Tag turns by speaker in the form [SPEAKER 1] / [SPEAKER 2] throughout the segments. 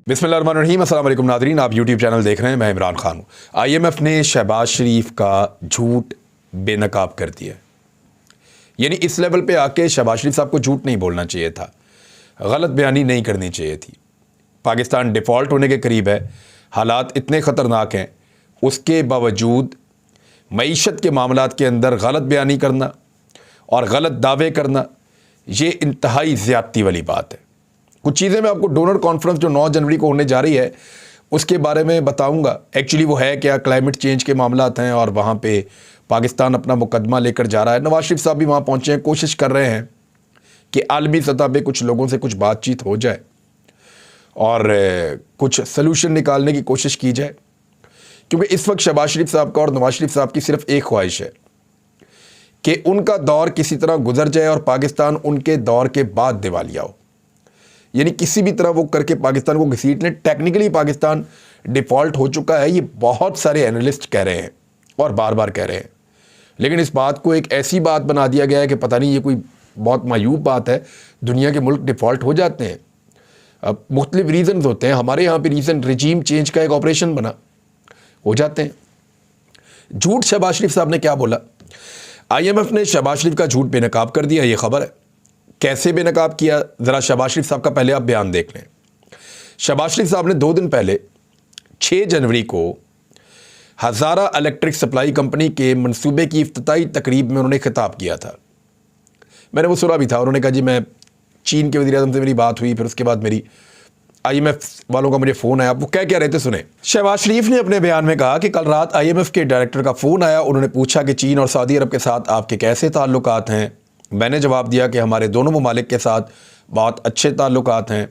[SPEAKER 1] बिस्मिल्लाहिर्रहमानिर्रहीम, अस्सलाम वालेकुम नादरीन। आप यूट्यूब चैनल देख रहे हैं, मैं इमरान खान हूँ। IMF ने शहबाज शरीफ का झूठ बेनकाब कर दिया। यानी इस लेवल पे आके शहबाज शरीफ साहब को झूठ नहीं बोलना चाहिए था, गलत बयानी नहीं करनी चाहिए थी। पाकिस्तान डिफ़ॉल्ट होने के करीब है, हालात इतने ख़तरनाक हैं, उसके बावजूद मईशत के मामलात के अंदर गलत बयानी करना और गलत दावे करना, ये इंतहाई ज़्यादती वाली बात है। कुछ चीज़ें मैं आपको डोनर कॉन्फ्रेंस जो 9 जनवरी को होने जा रही है उसके बारे में बताऊंगा। एक्चुअली वो है क्या, क्लाइमेट चेंज के मामलात हैं और वहाँ पे पाकिस्तान अपना मुकदमा लेकर जा रहा है। नवाज शरीफ साहब भी वहाँ पहुँचे हैं, कोशिश कर रहे हैं कि आलमी सतह पे कुछ लोगों से कुछ बातचीत हो जाए और कुछ सलूशन निकालने की कोशिश की जाए, क्योंकि इस वक्त शहबाज शरीफ साहब का और नवाज शरीफ साहब की सिर्फ एक ख्वाहिश है कि उनका दौर किसी तरह गुजर जाए और पाकिस्तान उनके दौर के बाद दिवालिया हो। यानी किसी भी तरह वो करके पाकिस्तान को घसीट लें। टेक्निकली पाकिस्तान डिफ़ॉल्ट हो चुका है, ये बहुत सारे एनालिस्ट कह रहे हैं और बार बार कह रहे हैं, लेकिन इस बात को एक ऐसी बात बना दिया गया है कि पता नहीं ये कोई बहुत मायूब बात है। दुनिया के मुल्क डिफ़ॉल्ट हो जाते हैं, अब मुख्तलिफ रीज़न्स होते हैं। हमारे यहाँ पे रीज़न रिजीम चेंज का एक ऑपरेशन बना, हो जाते हैं। झूठ शहबाज शरीफ साहब ने क्या बोला? IMF ने शहबाज शरीफ का झूठ बेनकाब कर दिया, ये खबर है। कैसे बेनकाब किया, ज़रा शहबाज शरीफ साहब का पहले आप बयान देख लें। शहबाज शरीफ साहब ने 2 दिन पहले 6 जनवरी को हज़ारा इलेक्ट्रिक सप्लाई कंपनी के मंसूबे की इफ्तिताई तकरीब में उन्होंने खिताब किया था। मैंने वो सुना भी था। उन्होंने कहा जी मैं चीन के वज़ीर-ए-आज़म से मेरी बात हुई, फिर उसके बाद मेरी IMF वालों का मुझे फ़ोन आया। वो क्या रहते सुने। शहबाज शरीफ ने अपने बयान में कहा कि कल रात IMF के डायरेक्टर का फ़ोन आया, उन्होंने पूछा कि चीन और सऊदी अरब के साथ आपके कैसे ताल्लुकात हैं। मैंने जवाब दिया कि हमारे दोनों ममालिक के साथ बहुत अच्छे ताल्लुकात हैं।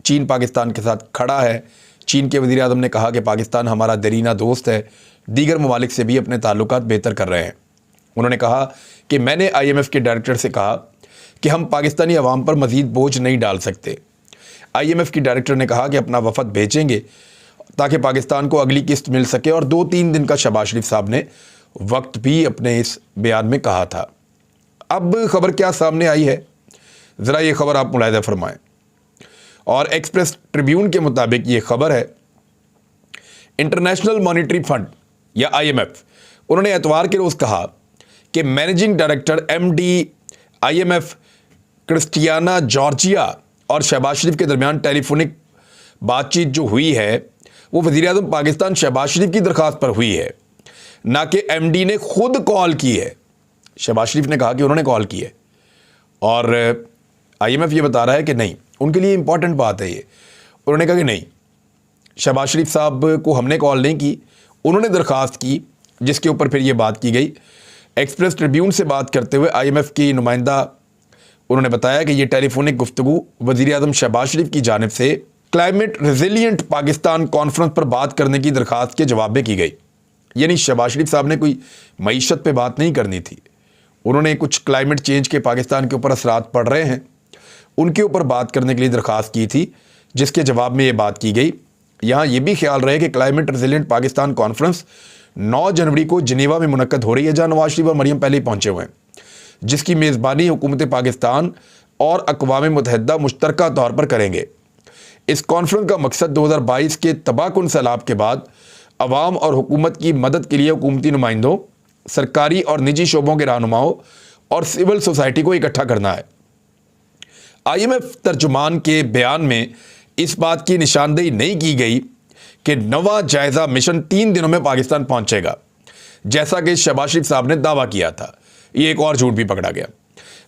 [SPEAKER 1] चीन पाकिस्तान के साथ खड़ा है। चीन के वज़ीर-ए-आज़म ने कहा कि पाकिस्तान हमारा दरीना दोस्त है, दीगर ममालिक से भी अपने ताल्लुकात बेहतर कर रहे हैं। उन्होंने कहा कि मैंने IMF के डायरेक्टर से कहा कि हम पाकिस्तानी अवाम पर मज़ीद बोझ नहीं डाल सकते। IMF की डायरेक्टर ने कहा कि अपना वफ़द भेजेंगे ताकि पाकिस्तान को अगली किस्त मिल सके, और 2-3 दिन का शहबाज शरीफ साहब ने वक्त भी अपने इस बयान में कहा था। अब खबर क्या सामने आई है, ज़रा ये खबर आप मुलाहिज़ा फरमाएं। और एक्सप्रेस ट्रिब्यून के मुताबिक ये खबर है, इंटरनेशनल मॉनिटरी फंड या IMF, उन्होंने एतवार के रोज़ कहा कि managing director MD IMF Kristalina Georgieva और शहबाज शरीफ के दरमियान टेलीफोनिक बातचीत जो हुई है वो वज़ीर-ए-आज़म पाकिस्तान शहबाज शरीफ की दरख्वास्त पर हुई है, ना कि MD ने खुद कॉल की है। शहबाज शरीफ ने कहा कि उन्होंने कॉल की है और IMF ये बता रहा है कि नहीं, उनके लिए इंपॉर्टेंट बात है ये। उन्होंने कहा कि नहीं, शहबाज शरीफ साहब को हमने कॉल नहीं की, उन्होंने दरख्वास्त की, जिसके ऊपर फिर ये बात की गई। एक्सप्रेस ट्रिब्यून से बात करते हुए IMF की नुमाइंदा उन्होंने बताया कि ये टेलीफोनिक गुफ्तगू वज़ीर-ए-आज़म शहबाज शरीफ की जानिब से क्लाइमेट रेजिलिएंट पाकिस्तान कॉन्फ्रेंस पर बात करने की दरख्वास्त के जवाब में की गई। यानी शहबाज शरीफ साहब ने कोई मईशत पे बात नहीं करनी थी, उन्होंने कुछ क्लाइमेट चेंज के पाकिस्तान के ऊपर असरात पड़ रहे हैं, उनके ऊपर बात करने के लिए दरख्वास्त की थी, जिसके जवाब में ये बात की गई। यहाँ ये भी ख्याल रहे कि क्लाइमेट रेजिलिएंट पाकिस्तान कॉन्फ्रेंस 9 जनवरी को जिनेवा में मुनक्कद हो रही है, जहाँ नवाज शरीफ और मरियम पहले ही पहुँचे हुए हैं, जिसकी मेज़बानी हुकूमत पाकिस्तान और अक़वाम मुत्तहिदा मुश्तरका तौर पर करेंगे। इस कॉन्फ्रेंस का मकसद 2022 के तबाहकुन सैलाब के बाद अवाम और हुकूमत की मदद के लिए हुकूमती नुमाइंदों, सरकारी और निजी शोबों के रहनुमाओं और सिविल सोसाइटी को इकट्ठा करना है। IMF तर्जुमान के बयान में इस बात की निशानदेही नहीं की गई कि नवा जायज़ा मिशन 3 दिनों में पाकिस्तान पहुंचेगा, जैसा कि शहबाज शरीफ साहब ने दावा किया था। ये एक और झूठ भी पकड़ा गया।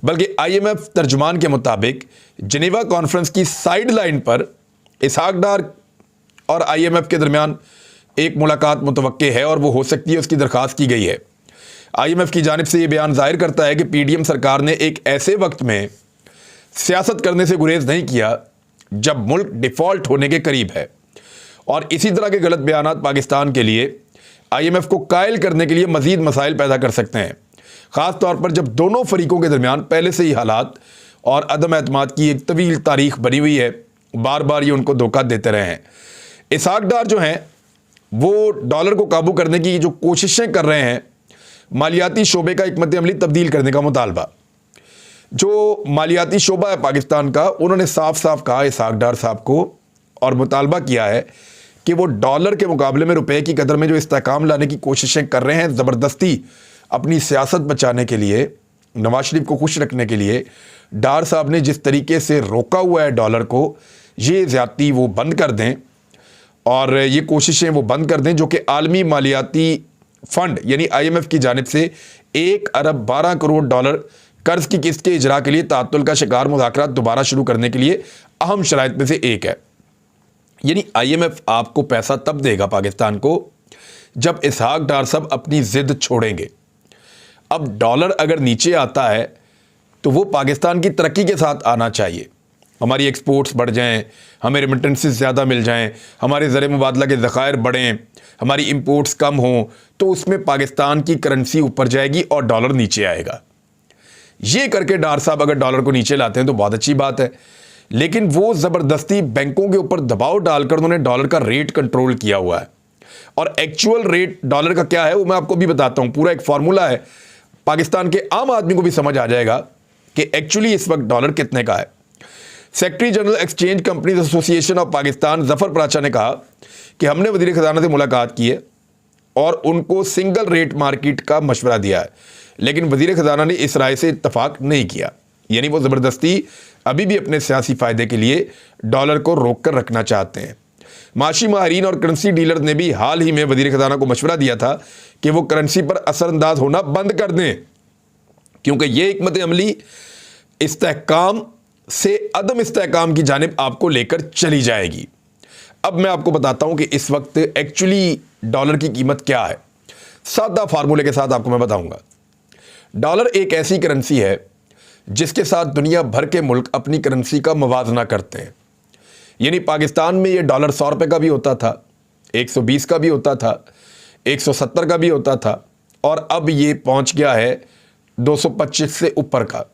[SPEAKER 1] बल्कि IMF तर्जुमान के मुताबिक जिनेवा कॉन्फ्रेंस की साइड लाइन पर इसहाक डार और IMF के दरमियान एक मुलाकात मुतवक्के है और वो हो सकती है, उसकी दरख्वास्त की गई है। IMF की जानिब से ये बयान जाहिर करता है कि PDM सरकार ने एक ऐसे वक्त में सियासत करने से गुरेज नहीं किया जब मुल्क डिफ़ॉल्ट होने के करीब है, और इसी तरह के गलत बयानात पाकिस्तान के लिए IMF को कायल करने के लिए मज़ीद मसाइल पैदा कर सकते हैं, ख़ास तौर पर जब दोनों फरीकों के दरमियान पहले से ही हालात और अदम एतमाद की एक तवील तारीख बनी हुई है। बार बार ये उनको धोखा देते रहे हैं। इसहाक डार जो हैं वो डॉलर को काबू करने की जो कोशिशें कर रहे हैं, मालियाती शोबे का हिकमत अमली तब्दील करने का मुतालबा, जो मालियाती शोबा है पाकिस्तान का, उन्होंने साफ साफ कहा इसहाक डार साहब को और मुतालबा किया है कि वो डॉलर के मुकाबले में रुपए की कदर में जो इस्तेहकाम लाने की कोशिशें कर रहे हैं ज़बरदस्ती अपनी सियासत बचाने के लिए, नवाज शरीफ को खुश रखने के लिए, डार साहब ने जिस तरीके से रोका हुआ है डॉलर को, ये ज़्यादती वो बंद कर दें और ये कोशिशें वो बंद कर दें जो कि आलमी मालियाती फ़ंड यानी IMF की जानिब से 1 अरब 12 करोड़ डॉलर कर्ज की किस्त के इजरा के लिए तातुल का शिकार मुज़ाकरात दोबारा शुरू करने के लिए अहम शराइत में से एक है। यानी IMF आपको पैसा तब देगा पाकिस्तान को जब इसहाक डार साहब अपनी ज़िद छोड़ेंगे। अब डॉलर अगर नीचे आता है तो वो पाकिस्तान की तरक्की के साथ आना चाहिए, हमारी एक्सपोर्ट्स बढ़ जाएं, हमें रेमिटेंसेस ज़्यादा मिल जाएं, हमारे ज़र मुबादला के ज़खायर बढ़ें, हमारी इंपोर्ट्स कम हों, तो उसमें पाकिस्तान की करेंसी ऊपर जाएगी और डॉलर नीचे आएगा। ये करके डार साहब अगर डॉलर को नीचे लाते हैं तो बहुत अच्छी बात है, लेकिन वो ज़बरदस्ती बैंकों के ऊपर दबाव डालकर उन्होंने डॉलर का रेट कंट्रोल किया हुआ है। और एक्चुअल रेट डॉलर का क्या है वो मैं आपको भी बताता हूँ। पूरा एक फार्मूला है, पाकिस्तान के आम आदमी को भी समझ आ जाएगा कि एक्चुअली इस वक्त डॉलर कितने का है। Secretary general exchange companies association of Pakistan Zafar Paracha ने कहा कि हमने वज़ीर ख़ज़ाना से मुलाकात की है और उनको सिंगल रेट मार्केट का मशवरा दिया है, लेकिन वज़ीर ख़ज़ाना ने इस राय से इत्तफाक नहीं किया। यानी वो ज़बरदस्ती अभी भी अपने सियासी फ़ायदे के लिए डॉलर को रोक कर रखना चाहते हैं। माशी माहरीन और करेंसी डीलर ने भी हाल ही में वज़ीर ख़ज़ाना को मशवरा दिया था कि वो करेंसी पर असरअंदाज होना बंद कर दें, क्योंकि ये हिकमत अमली इस्तेहकाम से अदम इस्तेहकाम की जानिब आपको लेकर चली जाएगी। अब मैं आपको बताता हूं कि इस वक्त एक्चुअली डॉलर की कीमत क्या है। सादा फार्मूले के साथ आपको मैं बताऊंगा। डॉलर एक ऐसी करेंसी है जिसके साथ दुनिया भर के मुल्क अपनी करेंसी का मुवाजना करते हैं। यानी पाकिस्तान में ये डॉलर 100 रुपये का भी होता था, 120 का भी होता था, 170 का भी होता था, और अब ये पहुंच गया है 225 से ऊपर का।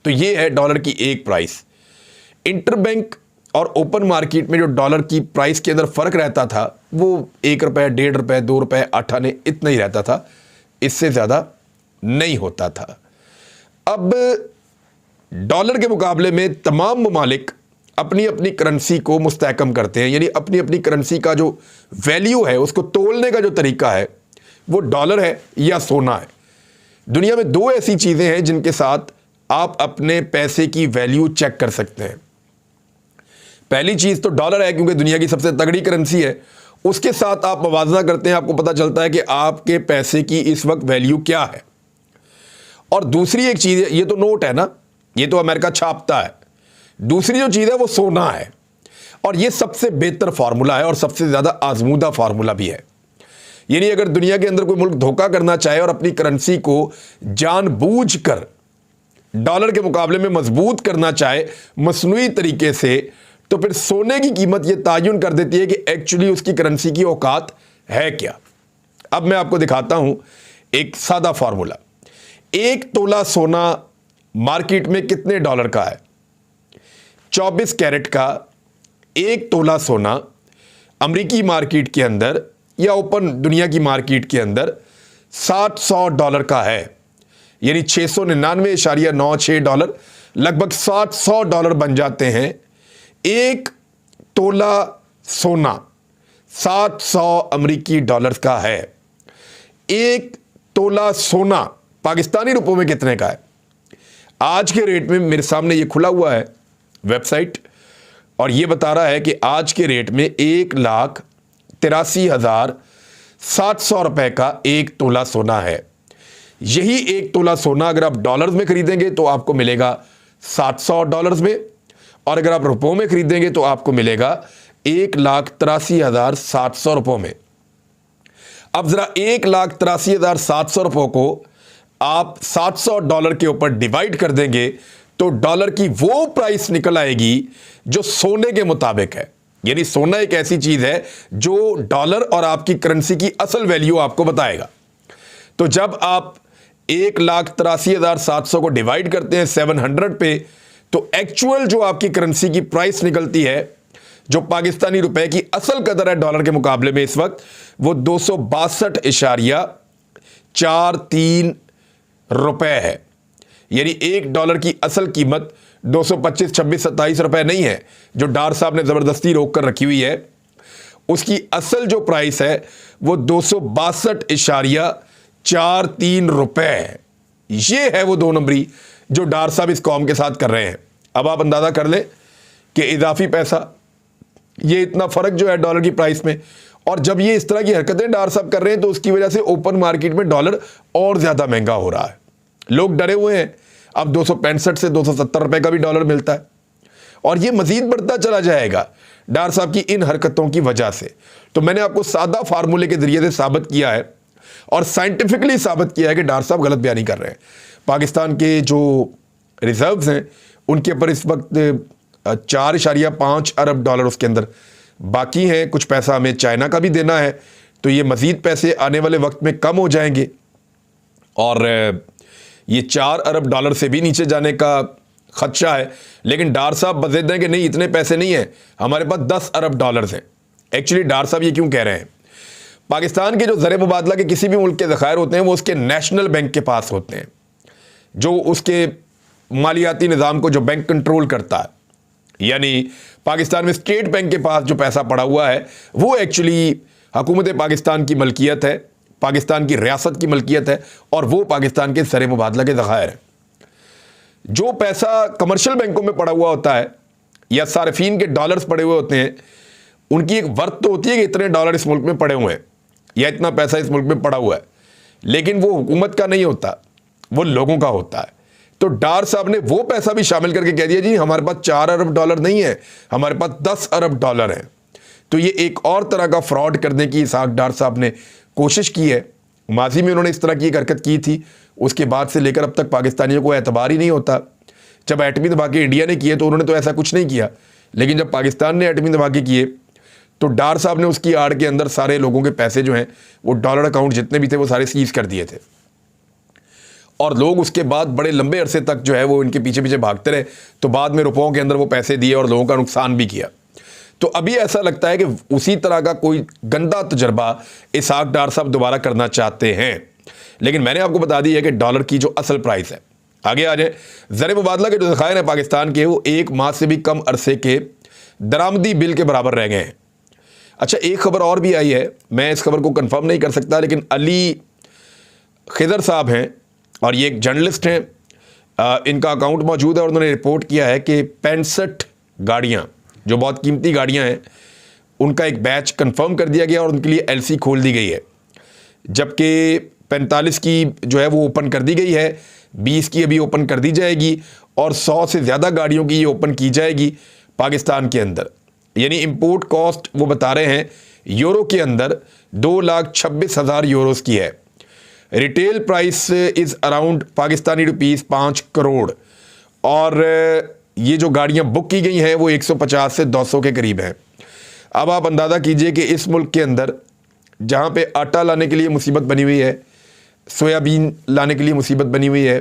[SPEAKER 1] तो ये है डॉलर की एक प्राइस। इंटरबैंक और ओपन मार्केट में जो डॉलर की प्राइस के अंदर फ़र्क रहता था वो 1 रुपये, 1.5 रुपये, 2 रुपये, 8 आने इतना ही रहता था, इससे ज़्यादा नहीं होता था। अब डॉलर के मुकाबले में तमाम ममालिक अपनी अपनी करेंसी को मुस्तहकम करते हैं, यानी अपनी अपनी करेंसी का जो वैल्यू है उसको तोलने का जो तरीका है वो डॉलर है या सोना है। दुनिया में 2 ऐसी चीज़ें हैं जिनके साथ आप अपने पैसे की वैल्यू चेक कर सकते हैं। पहली चीज़ तो डॉलर है, क्योंकि दुनिया की सबसे तगड़ी करेंसी है, उसके साथ आप मुवाजना करते हैं, आपको पता चलता है कि आपके पैसे की इस वक्त वैल्यू क्या है। और दूसरी एक चीज़ है, ये तो नोट है ना, ये तो अमेरिका छापता है। दूसरी जो चीज़ है वो सोना है, और ये सबसे बेहतर फार्मूला है और सबसे ज़्यादा आजमूदा फार्मूला भी है। यानी अगर दुनिया के अंदर कोई मुल्क धोखा करना चाहे और अपनी करेंसी को जानबूझकर डॉलर के मुकाबले में मजबूत करना चाहे मसनूई तरीके से, तो फिर सोने की कीमत यह तायुन कर देती है कि एक्चुअली उसकी करेंसी की औकात है क्या। अब मैं आपको दिखाता हूं एक सादा फार्मूला। 1 तोला सोना मार्केट में कितने डॉलर का है? 24 कैरेट का 1 तोला सोना अमेरिकी मार्केट के अंदर या ओपन दुनिया की मार्केट के अंदर $700 का है, यानी $699.96, लगभग $700 बन जाते हैं। 1 तोला सोना 700 अमेरिकी डॉलर का है। 1 तोला सोना पाकिस्तानी रुपयों में कितने का है? आज के रेट में मेरे सामने ये खुला हुआ है वेबसाइट, और ये बता रहा है कि आज के रेट में 1,83,700 रुपए का 1 तोला सोना है। यही 1 तोला सोना अगर आप डॉलर्स में खरीदेंगे तो आपको मिलेगा $700 में, और अगर आप रुपयों में खरीदेंगे तो आपको मिलेगा 1,83,700 रुपयों में। अब जरा 1,83,700 रुपयों को आप $700 के ऊपर डिवाइड कर देंगे तो डॉलर की वो प्राइस निकल आएगी जो सोने के मुताबिक है। यानी सोना एक ऐसी चीज है जो डॉलर और आपकी करेंसी की असल वैल्यू आपको बताएगा। तो जब आप 1,83,700 को डिवाइड करते हैं 700 पे, तो एक्चुअल जो आपकी करेंसी की प्राइस निकलती है, जो पाकिस्तानी रुपए की असल कदर है डॉलर के मुकाबले में इस वक्त, वो 262.43 रुपए है। यानी $1 की असल कीमत 225, 26, 27 रुपए नहीं है जो डार साहब ने ज़बरदस्ती रोक कर रखी हुई है। उसकी असल जो प्राइस है वो 262.43 रुपए है। ये है वो 2 नंबरी जो डार साहब इस कौम के साथ कर रहे हैं। अब आप अंदाज़ा कर लें कि इजाफी पैसा, ये इतना फ़र्क जो है डॉलर की प्राइस में, और जब ये इस तरह की हरकतें डार साहब कर रहे हैं तो उसकी वजह से ओपन मार्केट में डॉलर और ज़्यादा महंगा हो रहा है। लोग डरे हुए हैं। अब 265 से 270 रुपए का भी डॉलर मिलता है और ये मजीद बढ़ता चला जाएगा डार साहब की इन हरकतों की वजह से। तो मैंने आपको सादा फार्मूले के जरिए से साबित किया है और साइंटिफिकली साबित किया है कि डार साहब गलत बयानी कर रहे हैं। पाकिस्तान के जो रिजर्व्स हैं उनके ऊपर इस वक्त 4.5 अरब डॉलर उसके अंदर बाकी हैं। कुछ पैसा हमें चाइना का भी देना है, तो ये मज़ीद पैसे आने वाले वक्त में कम हो जाएंगे और ये 4 अरब डॉलर से भी नीचे जाने का खदशा है। लेकिन डार साहब बज़िद हैं कि नहीं, इतने पैसे नहीं हैं, हमारे पास 10 अरब डॉलर्स हैं। एक्चुअली डार साहब ये क्यों कह रहे हैं? पाकिस्तान के जो ज़र मुबादला के किसी भी मुल्क के ज़खायर होते हैं वो उसके नेशनल बैंक के पास होते हैं, जो उसके मालियाती निज़ाम को जो बैंक कंट्रोल करता है। यानी पाकिस्तान में स्टेट बैंक के पास जो पैसा पड़ा हुआ है वो एक्चुअली हुकूमत पाकिस्तान की मलकियत है, पाकिस्तान की रियासत की मलकियत है और वो पाकिस्तान के ज़र मुबादला के ज़खायर हैं। जो पैसा कमर्शियल बैंकों में पड़ा हुआ होता है या सार्फिन के डॉलर्स पड़े हुए होते हैं, उनकी एक वर्थ तो होती है कि इतने डॉलर इस मुल्क में पड़े हुए हैं या इतना पैसा इस मुल्क में पड़ा हुआ है, लेकिन वो हुकूमत का नहीं होता, वो लोगों का होता है। तो डार साहब ने वो पैसा भी शामिल करके कह दिया जी हमारे पास 4 अरब डॉलर नहीं है, हमारे पास 10 अरब डॉलर है। तो ये एक और तरह का फ्रॉड करने की इसहाक डार साहब ने कोशिश की है। माजी में उन्होंने इस तरह की एक हरकत की थी, उसके बाद से लेकर अब तक पाकिस्तानियों को एतबार ही नहीं होता। जब एटमी धमाके इंडिया ने किए तो उन्होंने तो ऐसा कुछ नहीं किया, लेकिन जब पाकिस्तान ने एटमी धमाके किए तो डार साहब ने उसकी आड़ के अंदर सारे लोगों के पैसे जो हैं वो डॉलर अकाउंट जितने भी थे वो सारे सीज कर दिए थे और लोग उसके बाद बड़े लंबे अरसे तक जो है वो इनके पीछे पीछे भागते रहे। तो बाद में रुपयों के अंदर वो पैसे दिए और लोगों का नुकसान भी किया। तो अभी ऐसा लगता है कि उसी तरह का कोई गंदा तजर्बा इसहाक डार साहब दोबारा करना चाहते हैं। लेकिन मैंने आपको बता दी है कि डॉलर की जो असल प्राइस है, आगे आ जाए, ज़र मुबादला के जो ज़खायर हैं पाकिस्तान के वो 1 माह से भी कम अरसे के दरामदी बिल के बराबर रह गए हैं। अच्छा, एक खबर और भी आई है, मैं इस खबर को कंफर्म नहीं कर सकता, लेकिन अली खिदर साहब हैं और ये एक जर्नलिस्ट हैं, इनका अकाउंट मौजूद है और उन्होंने रिपोर्ट किया है कि 65 गाड़ियाँ जो बहुत कीमती गाड़ियाँ हैं उनका एक बैच कंफर्म कर दिया गया और उनके लिए एलसी खोल दी गई है, जबकि 45 की जो है वो ओपन कर दी गई है, 20 की अभी ओपन कर दी जाएगी और 100 से ज़्यादा गाड़ियों की ये ओपन की जाएगी पाकिस्तान के अंदर। यानी इंपोर्ट कॉस्ट वो बता रहे हैं यूरो के अंदर 2,26,000 यूरोस की है। Retail price is around Pakistani rupees 5 crore और ये जो गाड़ियां बुक की गई हैं वो 150 से 200 के करीब हैं। अब आप अंदाज़ा कीजिए कि इस मुल्क के अंदर जहां पे आटा लाने के लिए मुसीबत बनी हुई है, सोयाबीन लाने के लिए मुसीबत बनी हुई है,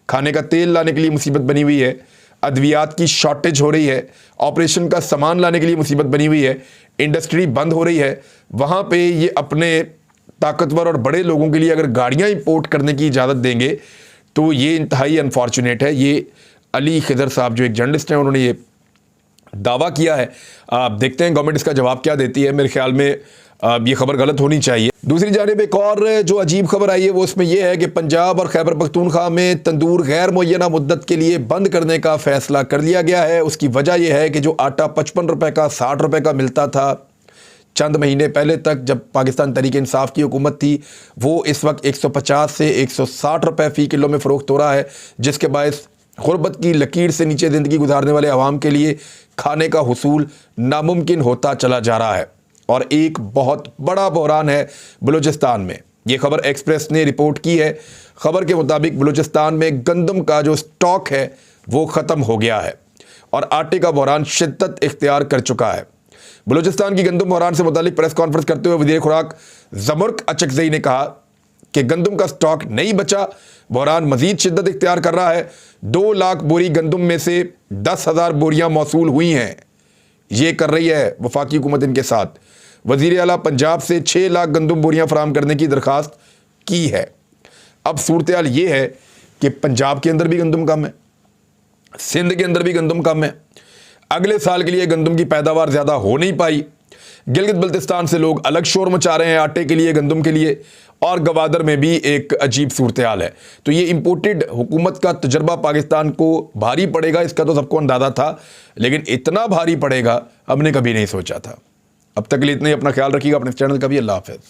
[SPEAKER 1] खाने का तेल लाने के लिए मुसीबत बनी हुई है, अद्वियात की शॉर्टेज हो रही है, ऑपरेशन का सामान लाने के लिए मुसीबत बनी हुई है, इंडस्ट्री बंद हो रही है, वहाँ पे ये अपने ताकतवर और बड़े लोगों के लिए अगर गाड़ियाँ इंपोर्ट करने की इजाज़त देंगे तो ये इंतहाई अनफॉर्चुनेट है। ये अली खिदर साहब जो एक जर्नलिस्ट हैं उन्होंने ये दावा किया है। आप देखते हैं गवर्नमेंट इसका जवाब क्या देती है। मेरे ख्याल में ये खबर गलत होनी चाहिए। दूसरी जानिब एक और जो अजीब खबर आई है वो उसमें यह है कि पंजाब और खैबर पख्तूनख्वा में तंदूर गैर मुअय्यना मुद्दत के लिए बंद करने का फैसला कर लिया गया है। उसकी वजह यह है कि जो आटा 55 रुपये का 60 रुपये का मिलता था चंद महीने पहले तक जब पाकिस्तान तहरीक इंसाफ की हुकूमत थी, वो इस वक्त 150 से 160 रुपये फ़ी किलो में फ़रोख्त हो रहा है, जिसके बायस गुर्बत की लकीर से नीचे ज़िंदगी गुजारने वाले अवाम के लिए खाने का हुसूल नामुमकिन होता चला जा रहा है। और एक बहुत बड़ा बहरान है बलूचिस्तान में। ये खबर एक्सप्रेस ने रिपोर्ट की है। खबर के मुताबिक बलूचिस्तान में गंदम का जो स्टॉक है वो ख़त्म हो गया है और आटे का बहरान शिद्दत इख्तियार कर चुका है। बलूचिस्तान की गंदम बहरान से मुतालिक प्रेस कॉन्फ्रेंस करते हुए वज़ीर खुराक ज़मरुक अचकज़ई ने कहा कि गंदम का स्टॉक नहीं बचा, बहरान मज़ीद शिद्दत इख्तियार कर रहा है। 2 लाख बोरी गंदम में से 10,000 बोरियाँ मौसूल हुई हैं। ये कर रही है वफाकी हुकूमत इनके साथ। वज़ीर आला पंजाब से 6 लाख गंदम बोरियाँ फराहम करने की दरख्वास्त की है। अब सूरत हाल ये है कि पंजाब के अंदर भी गंदम कम है, सिंध के अंदर भी गंदम कम है, अगले साल के लिए गंदम की पैदावार ज़्यादा हो नहीं पाई। गिलगित बल्तिस्तान से लोग अलग शोर मचा रहे हैं आटे के लिए, गंदम के लिए, और गवादर में भी एक अजीब सूरत हाल है। तो ये इंपोर्टेड हुकूमत का तजर्बा पाकिस्तान को भारी पड़ेगा, इसका तो सबको अंदाज़ा था, लेकिन इतना भारी पड़ेगा हमने कभी नहीं सोचा था। अब तक के लिए इतना ही। अपना ख्याल रखिएगा, अपने चैनल का भी। अल्लाह हाफ़िज़।